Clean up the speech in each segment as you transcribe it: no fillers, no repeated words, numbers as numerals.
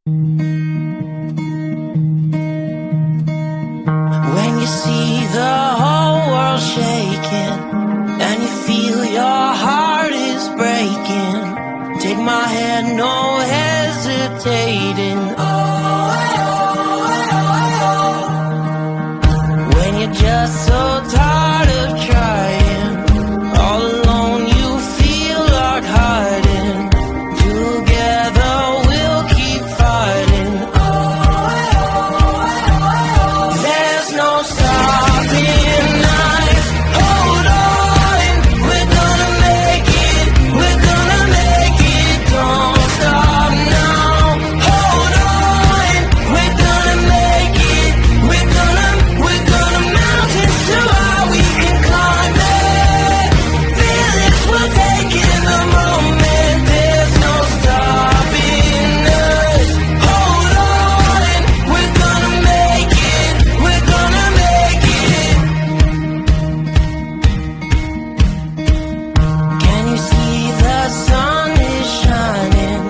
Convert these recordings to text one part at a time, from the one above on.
When you see the whole world shaking and you feel your heart is breaking, take my hand, no hesitating. When you're just so tired of trying, all alone you feel like hiding. Together we'll keep fighting. There's no stopping us. Hold on, we're gonna make it. We're gonna make it. Don't stop now. Hold on, we're gonna make it. We're gonna mountains so high we can climb it. Feelings will take in the moment. There's no stopping us. Hold on, we're gonna make it. We're gonna make it. Can you see the sun is shining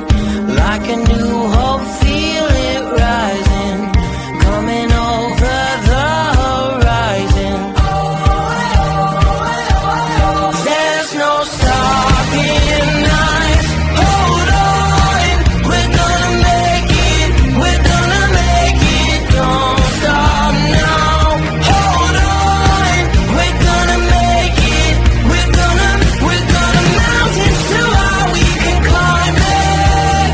like a new hope? Feel it rising, coming over the horizon. There's no stopping us. Hold on, we're gonna make it. We're gonna make it. Don't stop now. Hold on, we're gonna make it. We're gonna mountains too high we can climb it.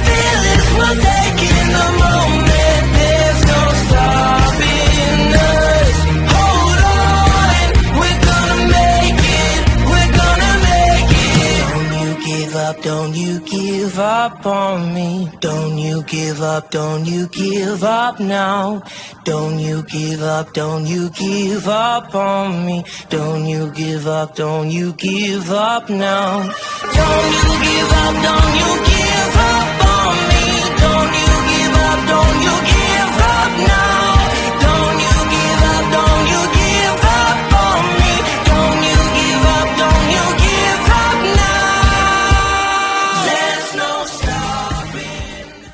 Feelings will take in the moment. There's no stopping us. Hold on, we're gonna make it. We're gonna make it. Don't you give up, don't you give up on me. Don't you give up, don't you give up now. Don't you give up, don't you give up on me. Don't you give up, don't you give up now. Don't you give up, don't you give up on me. Don't you give up, don't you give up now. Don't you give up, don't you give up on me. Don't you give up, don't you give up now. There's no stopping.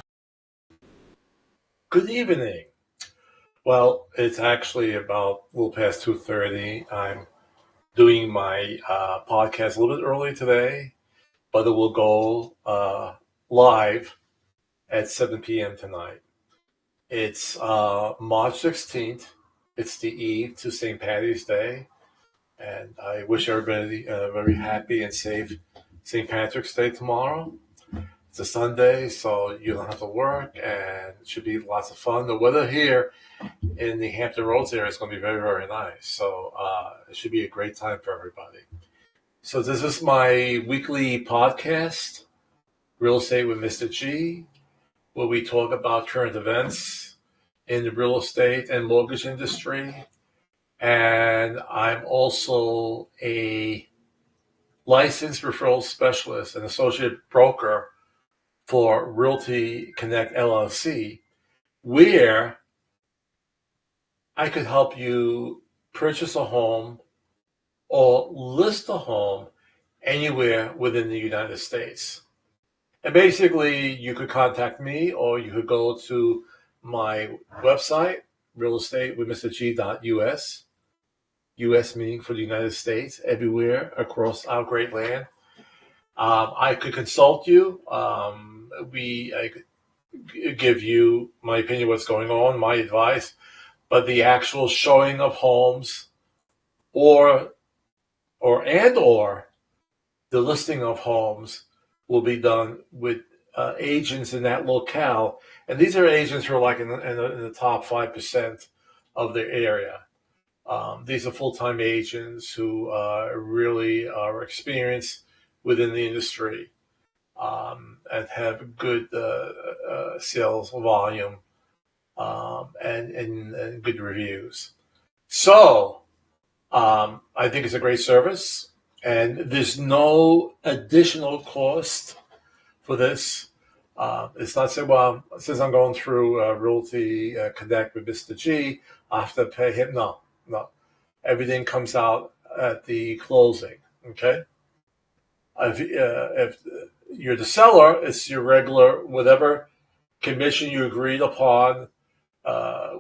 Good evening. Well, it's actually about a little past 2:30. I'm doing my podcast a little bit early today, but it will go live at 7 p.m. tonight. It's March 16th. It's the eve to St. Patty's Day, and I wish everybody a very happy and safe St. Patrick's Day tomorrow. It's a Sunday, so you don't have to work, and it should be lots of fun. The weather here in the Hampton Roads area is going to be very, very nice. So it should be a great time for everybody. So this is my weekly podcast, Real Estate with Mr. G, where we talk about current events in the real estate and mortgage industry. And I'm also a licensed referral specialist and associate broker for Realty Connect LLC, where I could help you purchase a home or list a home anywhere within the United States. And basically, you could contact me, or you could go to my website, realestatewithmrg.us, US meaning for the United States, everywhere across our great land. I could consult you. I could give you my opinion, what's going on, my advice, but the actual showing of homes or the listing of homes will be done with agents in that locale. And these are agents who are like in the top 5% of their area. These are full-time agents who really are experienced within the industry and have good sales volume and good reviews. So I think it's a great service, and there's no additional cost for this. It's not saying, well, since I'm going through Realty Connect with Mr. G, I have to pay him. No. Everything comes out at the closing, okay? If you're the seller, it's your regular whatever commission you agreed upon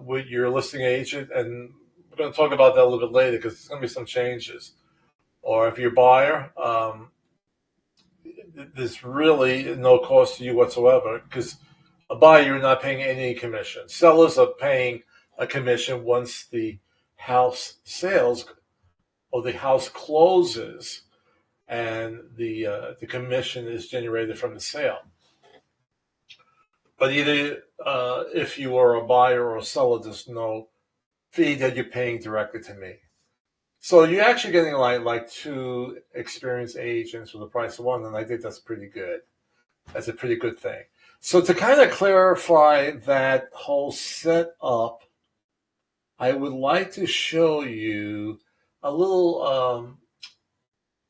with your listing agent, and we're going to talk about that a little bit later because there's going to be some changes. Or if you're a buyer, there's really no cost to you whatsoever because a buyer, you're not paying any commission. Sellers are paying a commission once the house sales or the house closes and the commission is generated from the sale. But either if you are a buyer or a seller, there's no fee that you're paying directly to me. So you're actually getting like two experienced agents for the price of one, and I think that's pretty good. That's a pretty good thing. So to kind of clarify that whole setup, I would like to show you a little,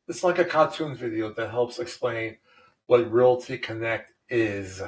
it's like a cartoon video that helps explain what Realty Connect is.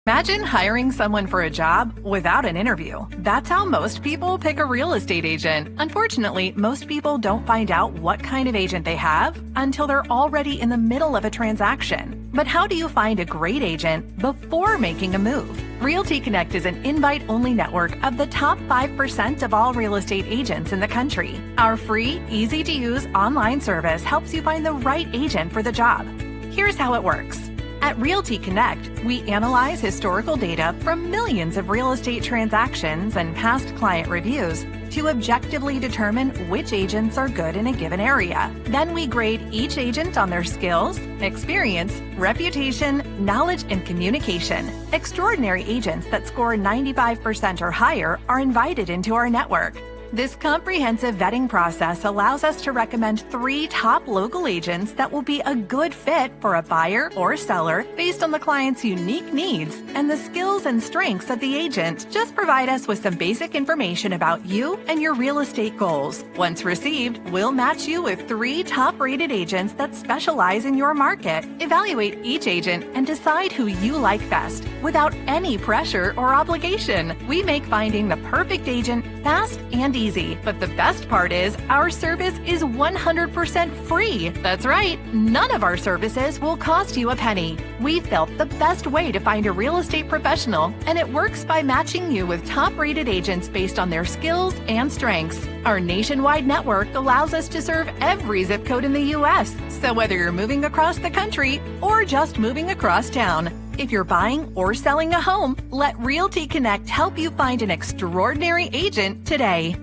Imagine hiring someone for a job without an interview. That's how most people pick a real estate agent. Unfortunately, most people don't find out what kind of agent they have until they're already in the middle of a transaction. But how do you find a great agent before making a move? Realty Connect is an invite-only network of the top 5% of all real estate agents in the country. Our free, easy-to-use online service helps you find the right agent for the job. Here's how it works. At Realty Connect, we analyze historical data from millions of real estate transactions and past client reviews to objectively determine which agents are good in a given area. Then we grade each agent on their skills, experience, reputation, knowledge, and communication. Extraordinary agents that score 95% or higher are invited into our network. This comprehensive vetting process allows us to recommend 3 top local agents that will be a good fit for a buyer or seller based on the client's unique needs and the skills and strengths of the agent. Just provide us with some basic information about you and your real estate goals. Once received, we'll match you with 3 top-rated agents that specialize in your market. Evaluate each agent and decide who you like best without any pressure or obligation. We make finding the perfect agent fast and easy, but the best part is our service is 100% free. That's right, none of our services will cost you a penny. We felt the best way to find a real estate professional, and it works by matching you with top-rated agents based on their skills and strengths. Our nationwide network allows us to serve every zip code in the U.S., so whether you're moving across the country or just moving across town, if you're buying or selling a home, let Realty Connect help you find an extraordinary agent today.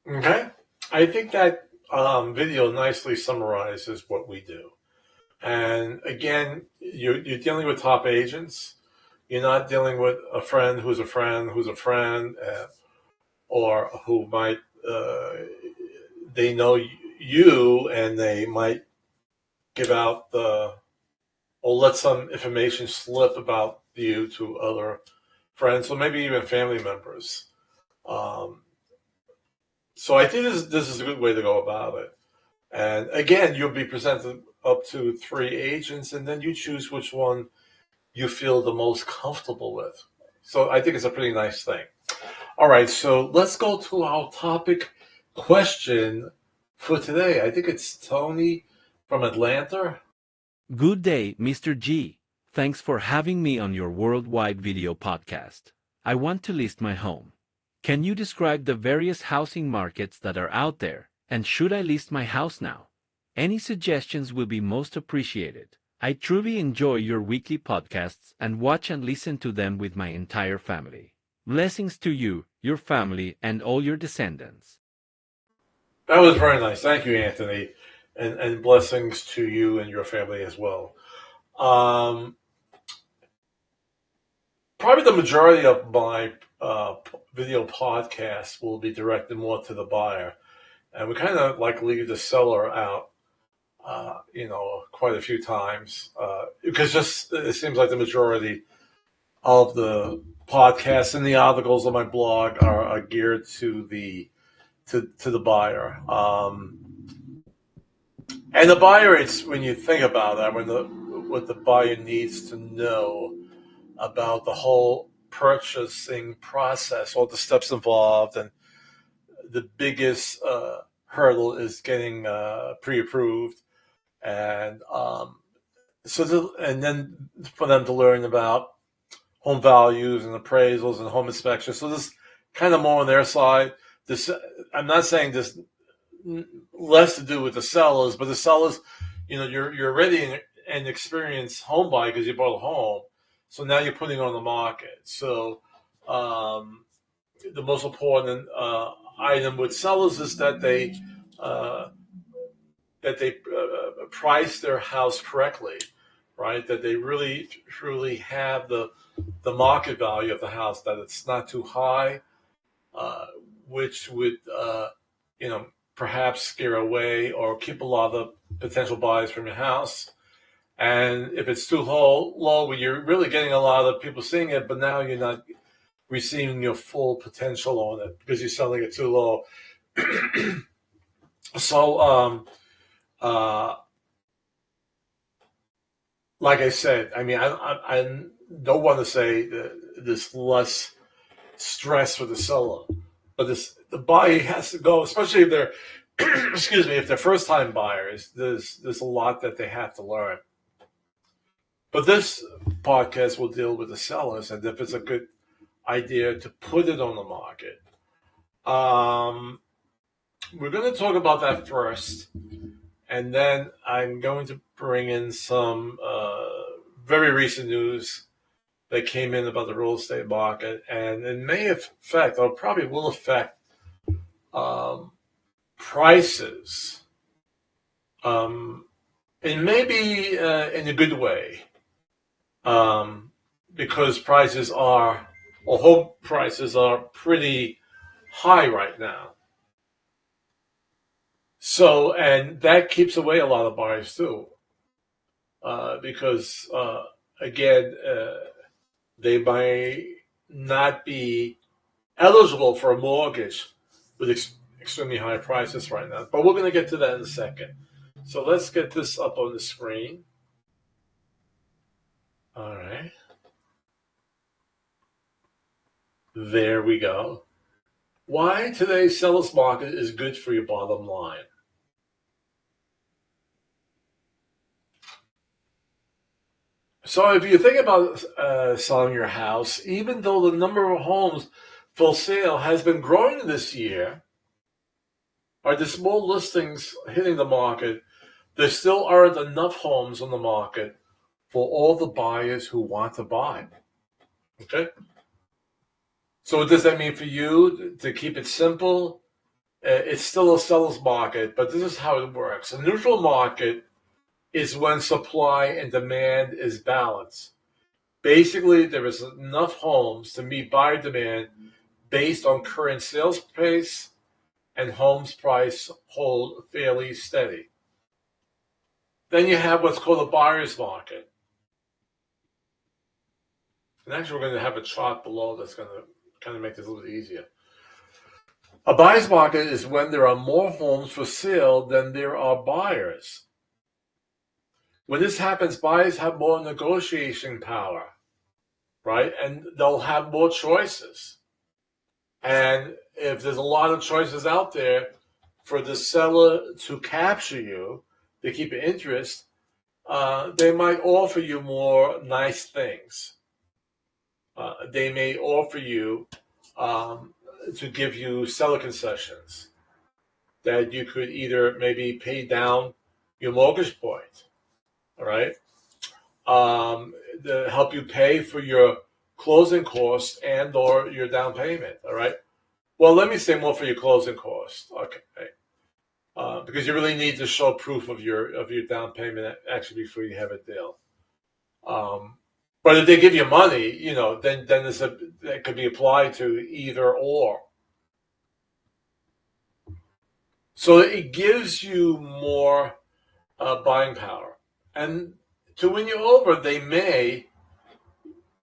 Okay. I think that video nicely summarizes what we do. And again, you're dealing with top agents. You're not dealing with a friend who's a friend who's a friend, or who might, they know you and they might give out or let some information slip about you to other friends, or maybe even family members. So I think this is a good way to go about it. And again, you'll be presented up to 3 agents, and then you choose which one you feel the most comfortable with. So I think it's a pretty nice thing. All right, so let's go to our topic question for today. I think it's Tony from Atlanta. Good day, Mr. G. Thanks for having me on your worldwide video podcast. I want to list my home. Can you describe the various housing markets that are out there, and should I list my house now? Any suggestions will be most appreciated. I truly enjoy your weekly podcasts and watch and listen to them with my entire family. Blessings to you, your family, and all your descendants. That was very nice. Thank you, Anthony. And blessings to you and your family as well. Probably the majority of my video podcasts will be directed more to the buyer. And we kind of like leave the seller out, quite a few times, because just it seems like the majority of the podcasts and the articles on my blog are geared to the buyer. And the buyer, it's when you think about that, what the buyer needs to know about the whole purchasing process, all the steps involved, and the biggest hurdle is getting pre-approved. And and then for them to learn about home values and appraisals and home inspections. So this kind of more on their side. This, I'm not saying this less to do with the sellers, but the sellers, you're already an experienced home buyer because you bought a home. So now you're putting it on the market. So the most important item with sellers is that they price their house correctly, right? That they really truly have the market value of the house, that it's not too high, which would perhaps scare away or keep a lot of potential buyers from your house. And if it's too low, where you're really getting a lot of people seeing it, but now you're not receiving your full potential on it because you're selling it too low. So, like I said, I mean, I don't want to say this less stress for the seller, but the buyer has to go, especially if they're excuse me, if they're first time buyers. There's a lot that they have to learn. But this podcast will deal with the sellers and if it's a good idea to put it on the market. We're going to talk about that first, and then I'm going to bring in some very recent news that came in about the real estate market, and it may affect, or probably will affect, prices. And maybe in a good way, because home prices are pretty high right now. So, and that keeps away a lot of buyers too, because again, they might not be eligible for a mortgage with extremely high prices right now. But we're going to get to that in a second. So let's get this up on the screen. All right. There we go. Why today's seller's market is good for your bottom line. So if you think about selling your house, even though the number of homes for sale has been growing this year, or there's more listings hitting the market, there still aren't enough homes on the market for all the buyers who want to buy. Okay? So what does that mean for you? To keep it simple, it's still a seller's market, but this is how it works. A neutral market is when supply and demand is balanced. Basically, there is enough homes to meet buyer demand based on current sales pace and homes price hold fairly steady. Then you have what's called a buyer's market. And actually, we're going to have a chart below that's going to kind of make this a little bit easier. A buyer's market is when there are more homes for sale than there are buyers. When this happens, buyers have more negotiation power, right? And they'll have more choices. And if there's a lot of choices out there for the seller to capture you, to keep your interest, they might offer you more nice things. They may offer you to give you seller concessions that you could either maybe pay down your mortgage point, all right? To help you pay for your closing costs and or your down payment, all right? Well, let me say more for your closing costs, okay? Because you really need to show proof of your down payment actually before you have a deal. But if they give you money, then that could be applied to either or. So it gives you more buying power. And to win you over, they may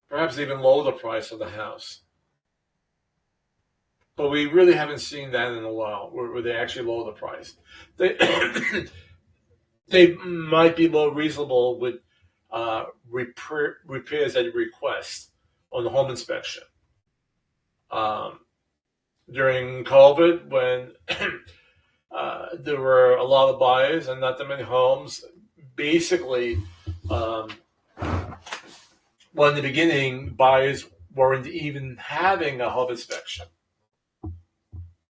perhaps even lower the price of the house. But we really haven't seen that in a while, where they actually lower the price. They they might be more reasonable with repairs at request on the home inspection. During COVID, when there were a lot of buyers and not that many homes, basically well, in the beginning, buyers weren't even having a home inspection.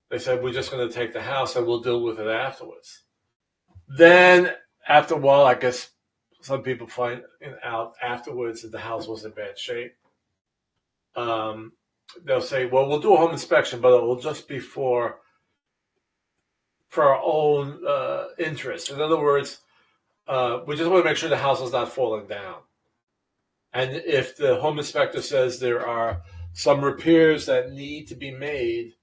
They said, we're just going to take the house and we'll deal with it afterwards. Then, after a while, I guess some people find out afterwards that the house was in bad shape. They'll say, well, we'll do a home inspection, but it will just be for our own interest. In other words, we just want to make sure the house is not falling down. And if the home inspector says there are some repairs that need to be made,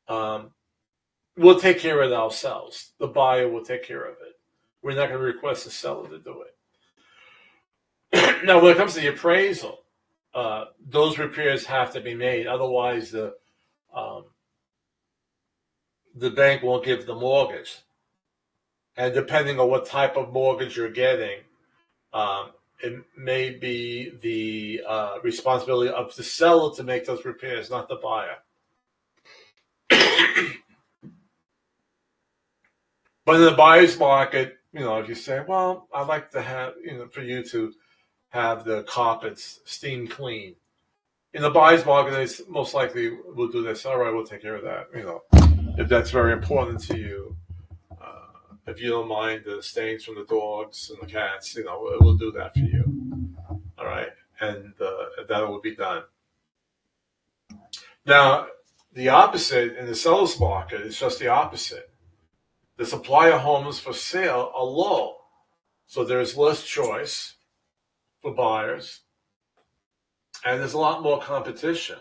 we'll take care of it ourselves. The buyer will take care of it. We're not going to request the seller to do it. Now, when it comes to the appraisal, those repairs have to be made. Otherwise, the bank won't give the mortgage. And depending on what type of mortgage you're getting, it may be the responsibility of the seller to make those repairs, not the buyer. But in the buyer's market, if you say, well, I'd like to have, for you to have the carpets steam clean. In the buyer's market, they most likely will do this. All right, we'll take care of that. If that's very important to you, if you don't mind the stains from the dogs and the cats, we'll do that for you. All right, and that will be done. Now, the opposite in the seller's market is just the opposite. The supply of homes for sale are low, so there's less choice for buyers, and there's a lot more competition.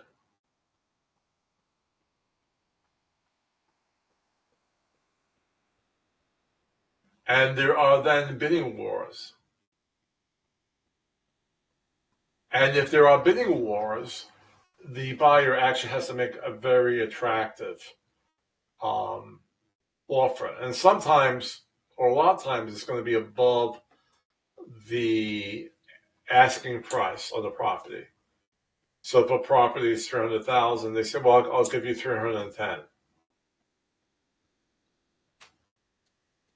And there are then bidding wars. And if there are bidding wars, the buyer actually has to make a very attractive offer. And sometimes, or a lot of times, it's going to be above the asking price of the property. So if a property is $300,000, they say, well, I'll give you $310,000.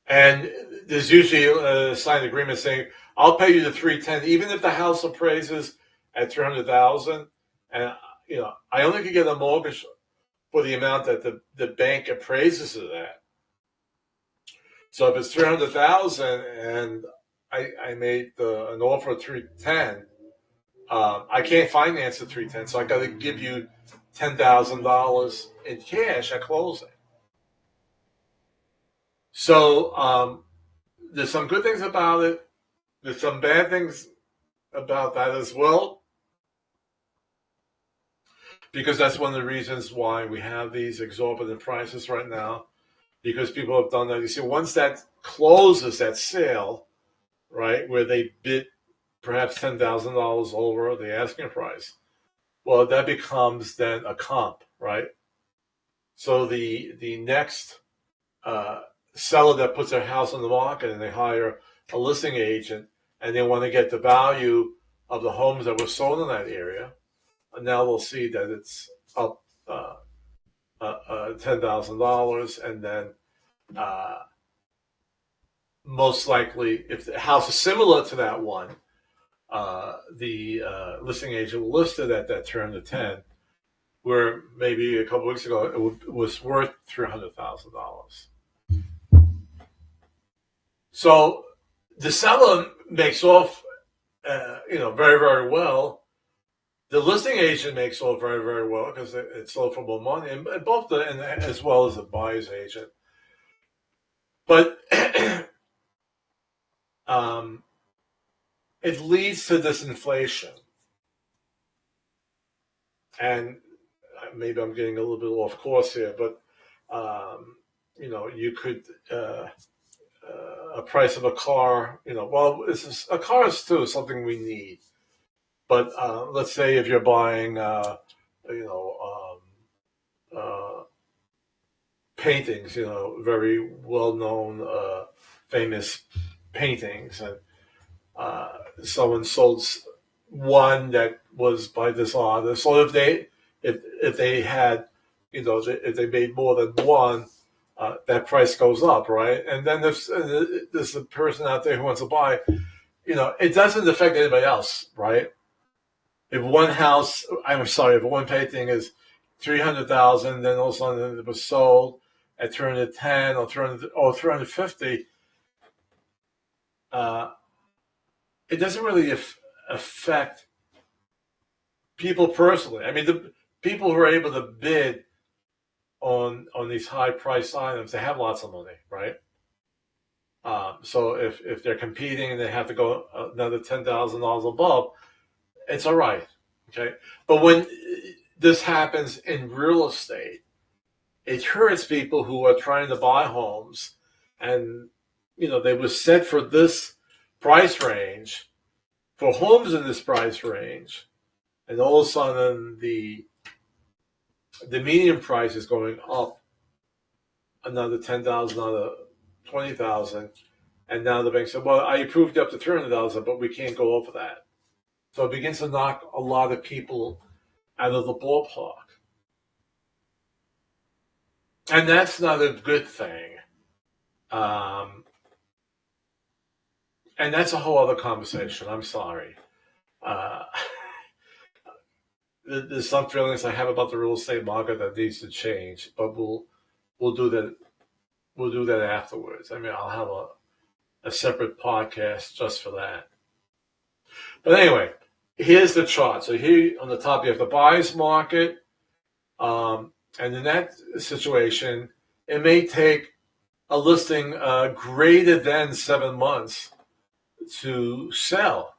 And there's usually a signed agreement saying, I'll pay you the $310,000, even if the house appraises at $300,000. And I only could get a mortgage for the amount that the bank appraises it at. So if it's $300,000 and I made an offer of $310,000, I can't finance the $310,000, so I got to give you $10,000 in cash at closing. So there's some good things about it. There's some bad things about that as well, because that's one of the reasons why we have these exorbitant prices right now, because people have done that. You see, once that closes, that sale, right, where they bid perhaps $10,000 over the asking price, well, that becomes then a comp, right? So the next seller that puts their house on the market and they hire a listing agent and they want to get the value of the homes that were sold in that area, and now they'll see that it's up $10,000, and then most likely, if the house is similar to that one, the listing agent will list it at that $310,000, where maybe a couple weeks ago it was worth $300,000. So the seller makes off, very, very well. The listing agent makes off very, very well because it sold for more money, and both as well as the buyer's agent. But it leads to this inflation. And maybe I'm getting a little bit off course here, but you could a price of a car, a car is still something we need. But let's say if you're buying, paintings, very well-known, famous paintings, and someone sold one that was by this artist. So if they had, if they made more than one, that price goes up, right? And then there's a person out there who wants to buy it doesn't affect anybody else, right? If if one painting is 300,000, then all of a sudden it was sold at 310 or 300 or 350, it doesn't really affect people personally. I mean, the people who are able to bid on these high price items, they have lots of money, right? So if they're competing and they have to go another $10,000 above, it's all right, okay? But when this happens in real estate, it hurts people who are trying to buy homes, and they were set for this price range, for homes in this price range, and all of a sudden the median price is going up another 10,000, another 20,000, and now the bank said, "Well, I approved up to 300,000, but we can't go over that." So it begins to knock a lot of people out of the ballpark, and that's not a good thing. And that's a whole other conversation. I'm sorry. Uh, there's some feelings I have about the real estate market that needs to change, but we'll do that. We'll do that afterwards. I mean, I'll have a separate podcast just for that. But anyway, here's the chart. So here on the top, you have the buyer's market. And in that situation, it may take a listing greater than 7 months to sell.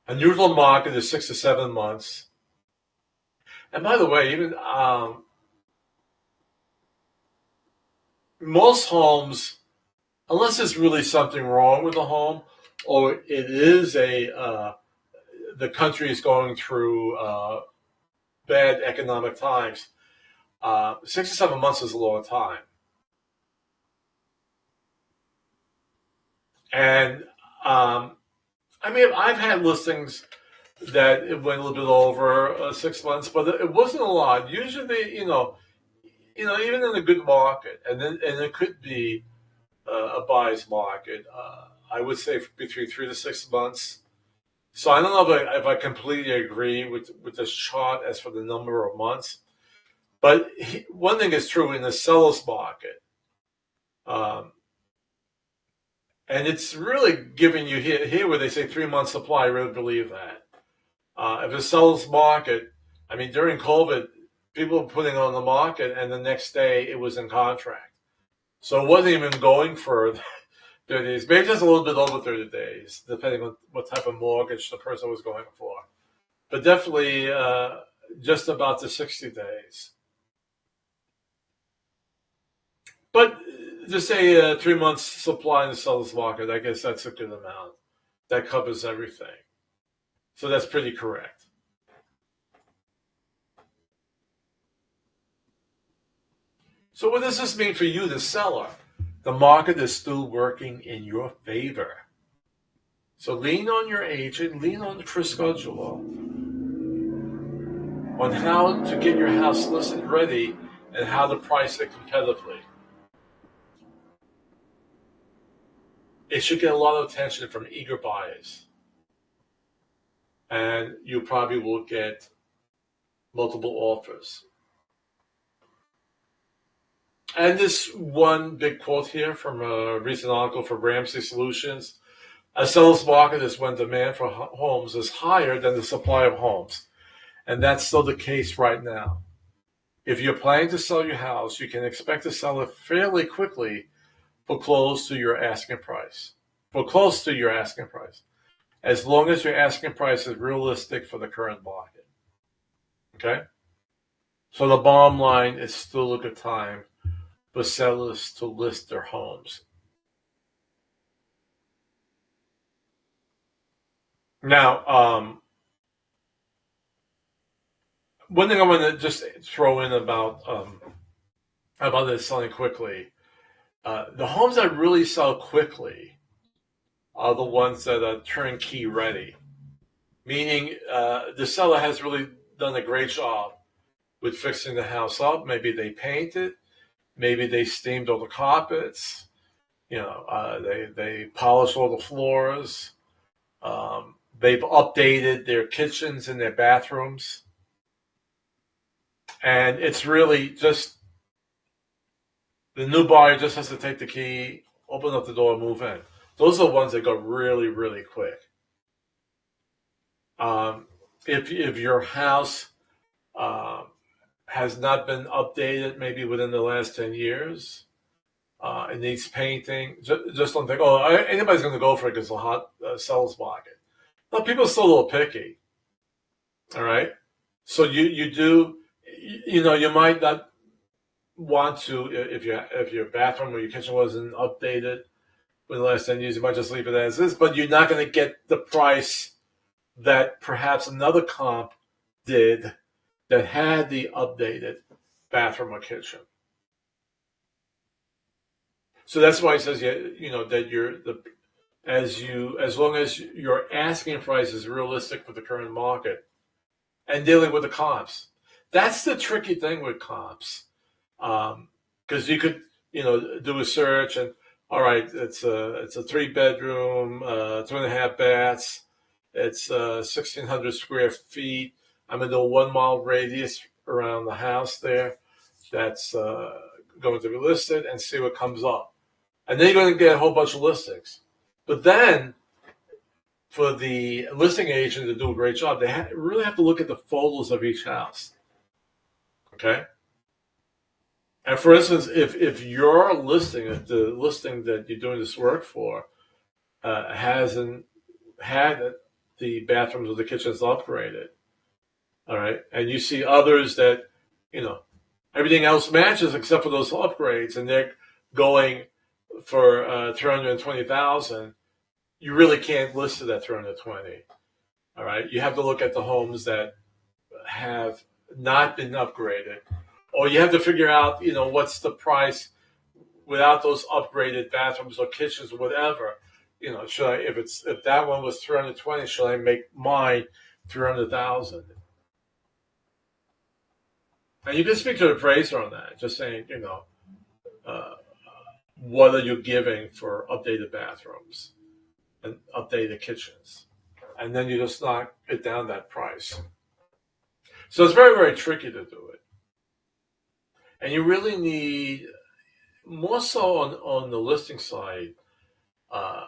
A neutral market is 6 to 7 months. And by the way, even most homes, unless there's really something wrong with the home, or it is the country is going through bad economic times, 6 to 7 months is a long time. And I mean, I've had listings that it went a little bit over 6 months, but it wasn't a lot. Usually, even in a good market, and it could be a buyer's market, I would say between 3 to 6 months. So I don't know if I completely agree with this chart as for the number of months. But one thing is true in the seller's market, and it's really giving you here where they say 3 months supply. I really believe that. If a seller's market, I mean, during COVID, people were putting it on the market, and the next day it was in contract. So it wasn't even going for 30 days, maybe just a little bit over 30 days, depending on what type of mortgage the person was going for. But definitely just about the 60 days. But to say 3 months supply in the seller's market, I guess that's a good amount. That covers everything. So that's pretty correct. So what does this mean for you, the seller? The market is still working in your favor. So lean on your agent, lean on the scheduler on how to get your house listed ready and how to price it competitively. It should get a lot of attention from eager buyers. And you probably will get multiple offers. And this one big quote here from a recent article from Ramsey Solutions. A seller's market is when demand for homes is higher than the supply of homes. And that's still the case right now. If you're planning to sell your house, you can expect to sell it fairly quickly for close to your asking price. As long as your asking price is realistic for the current market. Okay? So the bottom line is still a good time for sellers to list their homes. Now, one thing I want to just throw in about this selling quickly, the homes that really sell quickly are the ones that are turnkey ready, meaning the seller has really done a great job with fixing the house up. Maybe they painted, maybe they steamed all the carpets, They polished all the floors. They've updated their kitchens and their bathrooms. And it's really just the new buyer just has to take the key, open up the door, and move in. Those are the ones that go really, really quick. If your house has not been updated, maybe within the last 10 years, it needs painting. Just don't think, anybody's going to go for it because it's a hot seller's market. No, people are still a little picky. All right, so you do, you might not want to if your bathroom or your kitchen wasn't updated in the last 10 years, you might just leave it as is. But you're not going to get the price that perhaps another comp did that had the updated bathroom or kitchen. So that's why it says that as long as your asking price is realistic for the current market and dealing with the comps. That's the tricky thing with comps, because you could do a search and all right, it's a 3-bedroom, 2.5 baths, it's 1,600 square feet. I'm gonna do a 1 mile radius around the house there. That's going to be listed and see what comes up. And then you're going to get a whole bunch of listings. But then, for the listing agent to do a great job, they really have to look at the photos of each house. Okay? And for instance, if your listing, if the listing that you're doing this work for hasn't had the bathrooms or the kitchens upgraded, all right, and you see others that, everything else matches except for those upgrades, and they're going for $320,000, you really can't list it at $320,000. All right, you have to look at the homes that have not been upgraded, or you have to figure out, what's the price without those upgraded bathrooms or kitchens or whatever. Should I, if that one was $320,000, should I make mine $300,000? And you can speak to the appraiser on that, just saying, what are you giving for updated bathrooms and updated kitchens? And then you just knock it down that price. So it's very, very tricky to do it. And you really need, more so on the listing side, a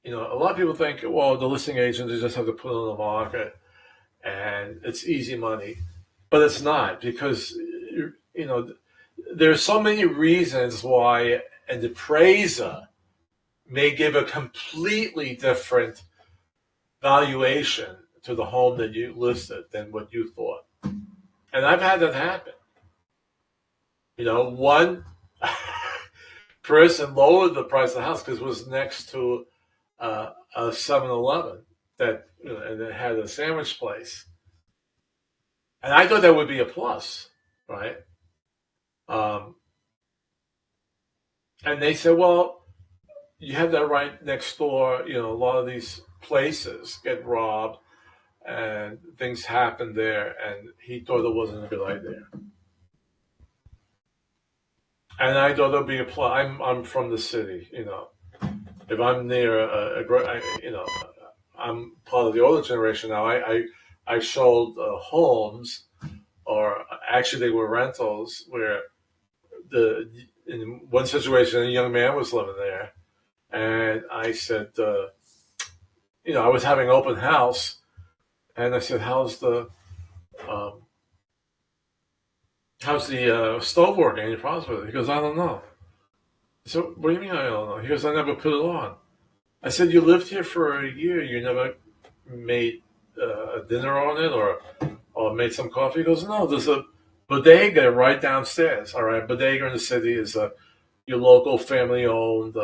lot of people think, well, the listing agent, they just have to put it on the market and it's easy money. But it's not, because, there's so many reasons why an appraiser may give a completely different valuation to the home that you listed than what you thought. And I've had that happen. One person lowered the price of the house because it was next to a 7-Eleven that, and it had a sandwich place. And I thought that would be a plus, right? And they said, well, you have that right next door. A lot of these places get robbed and things happen there. And he thought it wasn't a good idea. And I thought it would be a plus. I'm from the city, If I'm near I'm part of the older generation now. I showed homes, or actually they were rentals, where in one situation a young man was living there, and I said, I was having an open house, and I said, how's the stove working? Any problems with it? He goes, I don't know. So what do you mean I don't know? He goes, I never put it on. I said, you lived here for a year. You never made a dinner on it or made some coffee? He goes, no, there's a bodega right downstairs. All right, bodega in the city is your local family-owned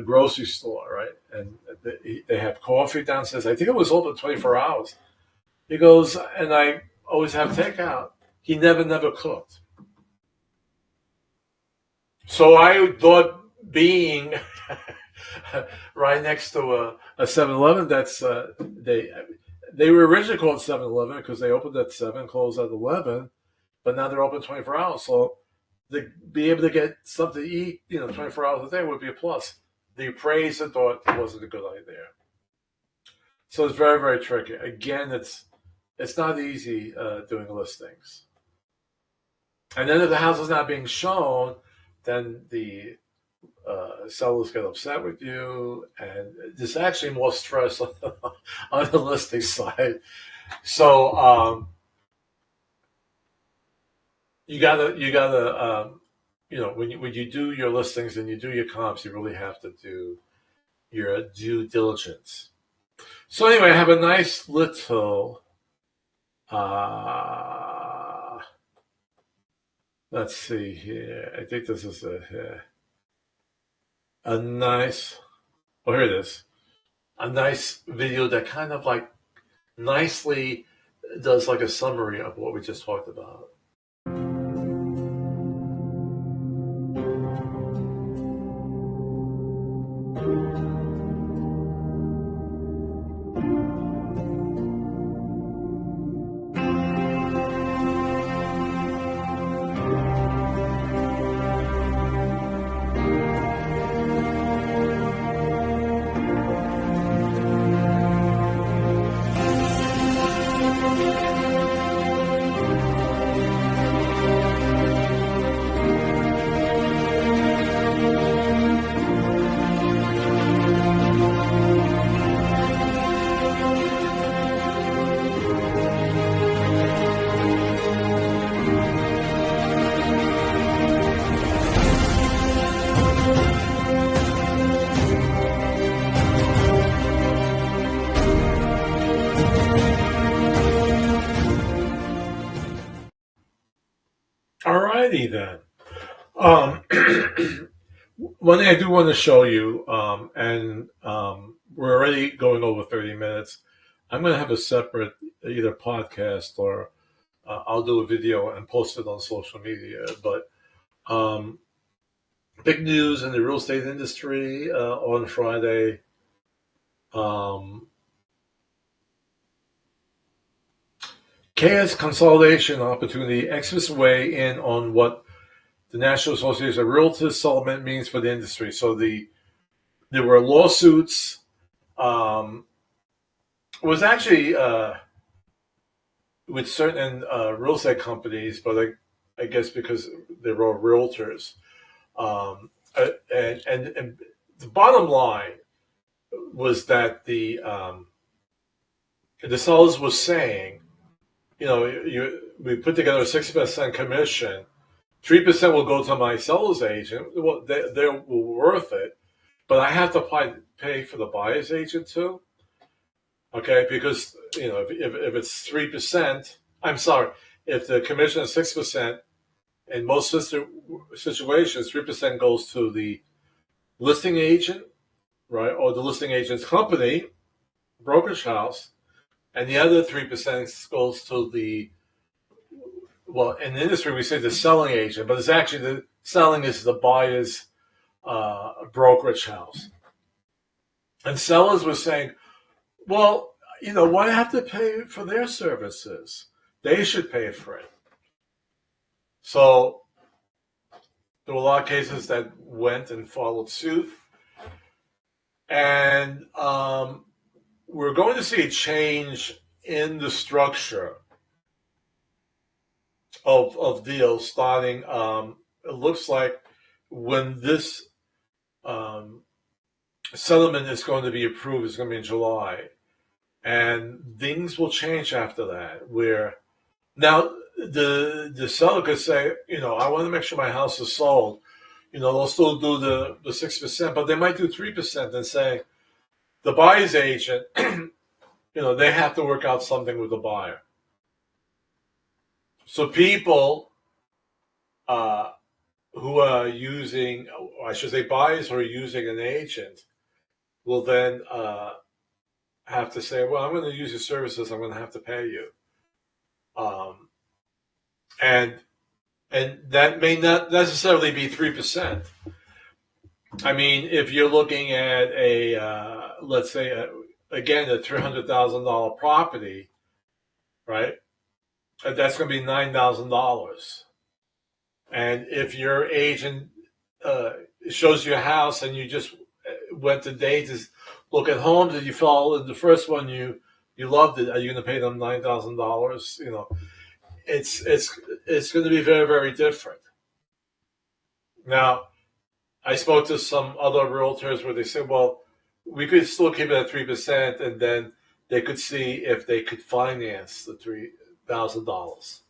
grocery store, right? And they have coffee downstairs. I think it was open 24 hours. He goes, and I always have takeout. He never cooked. So I thought, being right next to a 7-Eleven, that's they were originally called 7-Eleven because they opened at 7, closed at 11, but now they're open 24 hours. So to be able to get something to eat, 24 hours a day would be a plus. The appraiser thought it wasn't a good idea. So it's very, very tricky. Again, it's not easy doing listings. And then if the house is not being shown, then the sellers get upset with you, and there's actually more stress on the listing side. So you gotta when you do your listings and you do your comps, you really have to do your due diligence. So anyway, I have a nice little let's see here. I think this is a nice, here it is. A nice video that kind of like nicely does like a summary of what we just talked about. Alrighty then. One thing I do want to show you, and we're already going over 30 minutes. I'm going to have a separate either podcast or I'll do a video and post it on social media. But big news in the real estate industry on Friday. Chaos consolidation opportunity. Experts weigh in on what the National Association of Realtors settlement means for the industry. So there were lawsuits. It was actually with certain real estate companies, but I guess because they were realtors. And the bottom line was that the sellers was saying, we put together a 6% commission. 3% will go to my seller's agent. Well, they're worth it, but I have to pay for the buyer's agent too. Okay, because if it's 3%, I'm sorry, if the commission is 6%, in most situations, 3% goes to the listing agent, right, or the listing agent's company, brokerage house, and the other 3% goes to in the industry we say the selling agent, but it's actually the selling is the buyer's brokerage house. And sellers were saying, well, why have to pay for their services? They should pay for it. So there were a lot of cases that went and followed suit. And we're going to see a change in the structure of deals starting. It looks like when this settlement is going to be approved, it's going to be in July. And things will change after that, where now the seller could say, I want to make sure my house is sold. They'll still do the 6%, but they might do 3% and say the buyer's agent, they have to work out something with the buyer. So people who are using, or I should say buyers who are using an agent will then have to say, well, I'm going to use your services, I'm going to have to pay you. And that may not necessarily be 3%. I mean, if you're looking at let's say, again, a $300,000 property, right? That's going to be $9,000. And if your agent shows you a house and you just went today to look at homes and you fell in the first one, you loved it, are you going to pay them $9,000? It's going to be very, very different. Now, I spoke to some other realtors where they said, well, we could still keep it at 3%, and then they could see if they could finance the $3,000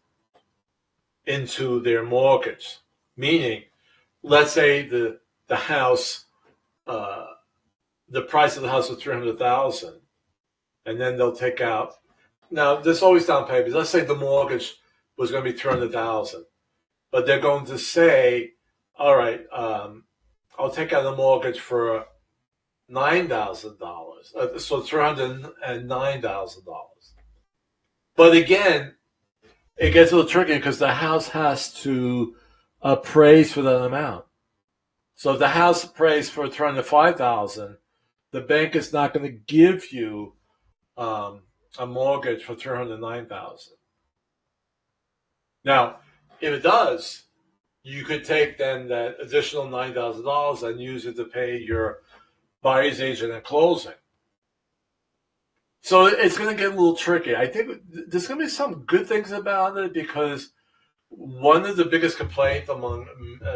into their mortgage. Meaning, let's say the house, the price of the house was $300,000, and then they'll take out. Now, there's always down payments. Let's say the mortgage was going to be $300,000, but they're going to say, all right, I'll take out a mortgage for $9,000, so $309,000. But again, it gets a little tricky because the house has to appraise for that amount. So if the house appraised for $305,000, the bank is not going to give you a mortgage for $309,000. Now, if it does, you could take then that additional $9,000 and use it to pay your buyer's agent at closing. So it's going to get a little tricky. I think there's going to be some good things about it, because one of the biggest complaints among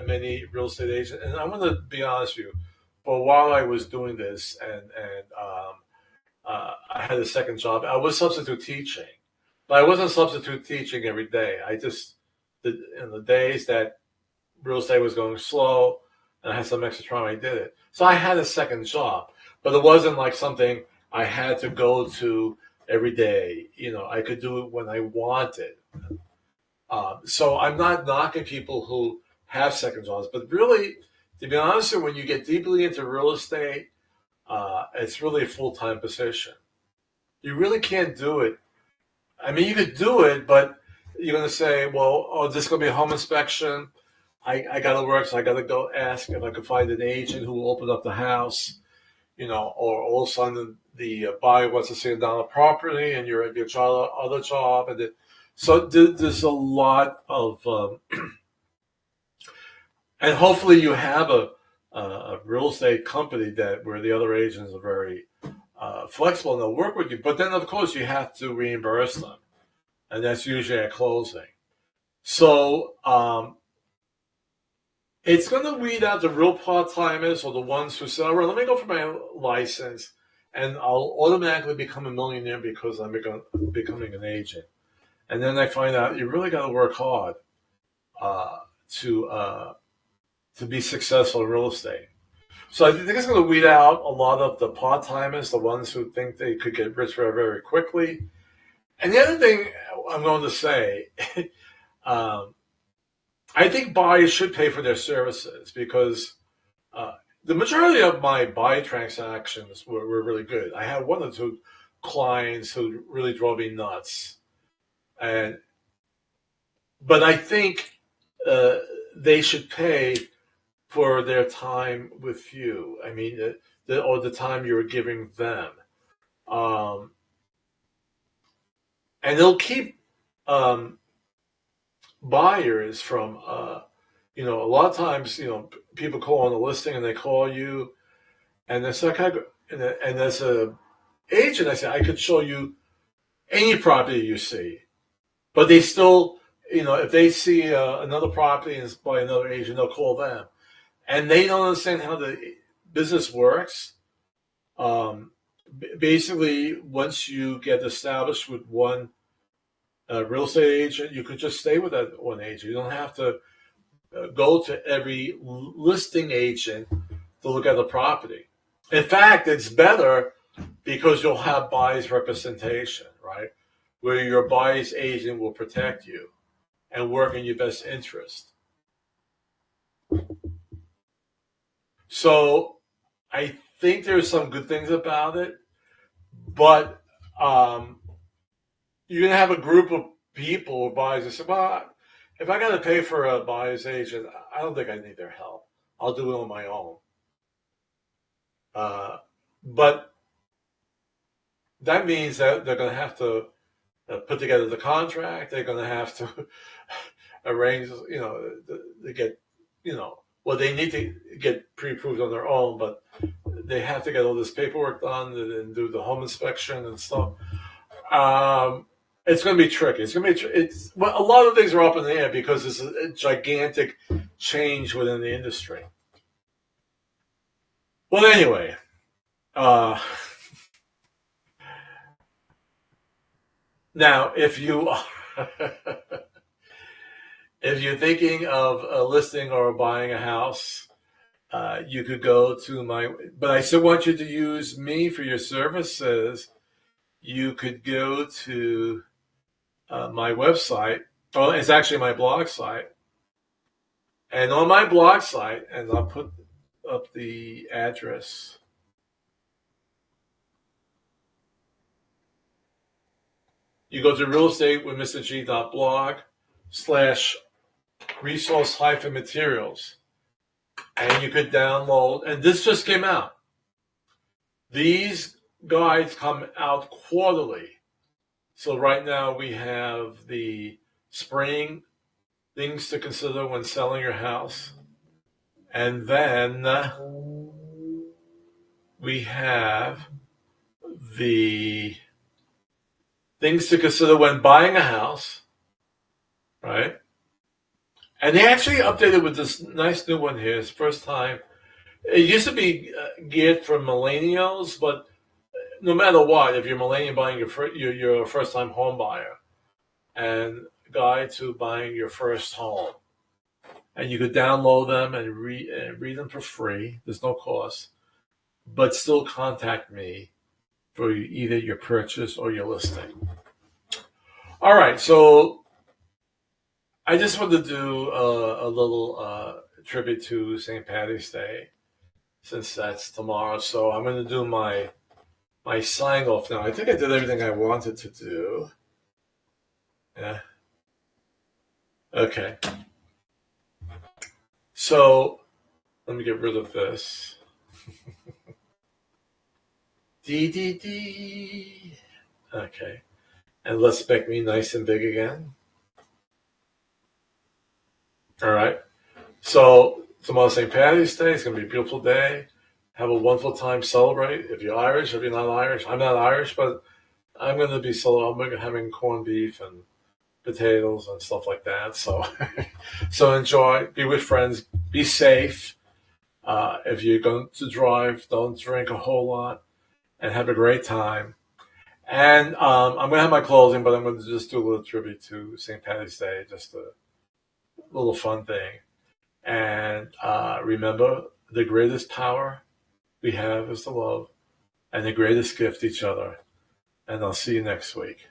many real estate agents, and I'm going to be honest with you, for a while I was doing this, and I had a second job. I was substitute teaching, but I wasn't substitute teaching every day. I just, in the days that real estate was going slow and I had some extra time, I did it. So I had a second job, but it wasn't like something I had to go to every day. I could do it when I wanted. So I'm not knocking people who have second jobs, but really, to be honest, when you get deeply into real estate, it's really a full-time position. You really can't do it. I mean, you could do it, but you're going to say, well, this is going to be a home inspection. I got to work, so I got to go ask if I could find an agent who will open up the house, or all of a sudden the buyer wants to see down the property and you're at your other job. So there's a lot of, and hopefully you have a real estate company where the other agents are very flexible and they'll work with you. But then, of course, you have to reimburse them, and that's usually at closing. So it's going to weed out the real part-timers, or the ones who say, all right, let me go for my license, and I'll automatically become a millionaire because I'm becoming an agent. And then I find out you really got to work hard to be successful in real estate. So I think it's going to weed out a lot of the part-timers, the ones who think they could get rich very, very quickly. And the other thing I'm going to say, I think buyers should pay for their services, because the majority of my buy transactions were really good. I had one or two clients who really drove me nuts. But I think they should pay for their time with you. I mean, or the time you're giving them. And they'll keep buyers from, a lot of times, people call on a listing and they call you, and it's like, and as a agent, I say, I could show you any property you see, but they still, if they see another property and it's by another agent, they'll call them, and they don't understand how the business works. Basically, once you get established with one real estate agent, you could just stay with that one agent. You don't have to go to every listing agent to look at the property. In fact, it's better because you'll have buyer's representation, right? Where your buyer's agent will protect you and work in your best interest. So I think there's some good things about it, but you're going to have a group of people or buyers that say, well, if I got to pay for a buyer's agent, I don't think I need their help. I'll do it on my own. But that means that they're going to have to put together the contract. They're going to have to arrange, to get, well, they need to get pre-approved on their own, but they have to get all this paperwork done and do the home inspection and stuff. It's going to be tricky. Well, a lot of things are up in the air because it's a gigantic change within the industry. Well, anyway, now if you if you're thinking of listing or buying a house, you could go to but I still want you to use me for your services. You could go to my website. Well, it's actually my blog site. And on my blog site, and I'll put up the address. You go to realestateWithMrG.blog/resource-materials. And you could download, and this just came out. These guides come out quarterly. So right now we have the spring things to consider when selling your house. And then we have the things to consider when buying a house, right? And they actually updated with this nice new one here. It's the first time. It used to be geared for millennials, but no matter what, if you're millennial buying you're a first-time home buyer, and guide to buying your first home, and you could download them and read them for free. There's no cost, but still contact me for either your purchase or your listing. All right, so I just wanted to do a little tribute to St. Patty's Day, since that's tomorrow. So I'm going to do my sign off now. I think I did everything I wanted to do. Yeah. Okay. So let me get rid of this. D. Okay. And let's make me nice and big again. All right. So tomorrow's St. Patty's Day. It's going to be a beautiful day. Have a wonderful time. Celebrate. If you're Irish, if you're not Irish. I'm not Irish, but I'm going to be having corned beef and potatoes and stuff like that. So, so enjoy. Be with friends. Be safe. If you're going to drive, don't drink a whole lot, and have a great time. And I'm going to have my closing, but I'm going to just do a little tribute to St. Patty's Day, just a little fun thing. And remember, the greatest power we have is to love, and the greatest gift each other. And I'll see you next week.